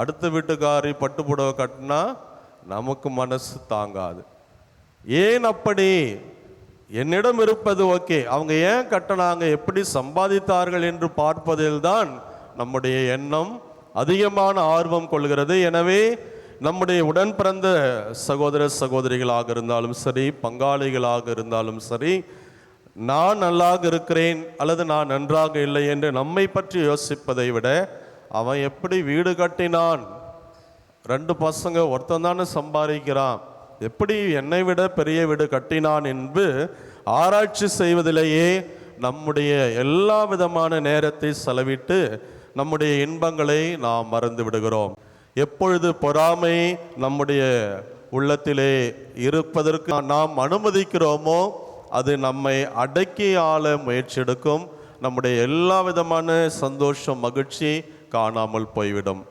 அடுத்த வீட்டுக்காரி பட்டு புடவை கட்டினா நமக்கு மனசு தாங்காது. ஏன் அப்படி? என்னிடம் இருப்பது ஓகே, அவங்க ஏன் கட்டினாங்க, எப்படி சம்பாதித்தார்கள் என்று பார்ப்பதில்தான் நம்முடைய எண்ணம் அதிகமான ஆர்வம் கொள்கிறது. எனவே நம்முடைய உடன் பிறந்த சகோதர சகோதரிகளாக இருந்தாலும் சரி, பங்காளிகளாக இருந்தாலும் சரி, நான் நல்லாக இருக்கிறேன் அல்லது நான் நன்றாக இல்லை என்று நம்மை பற்றி யோசிப்பதை விட, அவன் எப்படி வீடு கட்டினான், 2 பசங்க, ஒருத்தன் தானே சம்பாதிக்கிறான், எப்படி என்னை விட பெரிய வீடு கட்டினான் என்று ஆராய்ச்சி செய்வதிலேயே நம்முடைய எல்லா விதமான நேரத்தை செலவிட்டு நம்முடைய இன்பங்களை நாம் மறந்து விடுகிறோம். எப்பொழுது பொறாமை நம்முடைய உள்ளத்திலே இருப்பதற்கு நாம் அனுமதிக்கிறோமோ அது நம்மை அடக்கி ஆள முயற்சி எடுக்கும். நம்முடைய எல்லா விதமான சந்தோஷம், மகிழ்ச்சி காணாமல் போய்விடும்.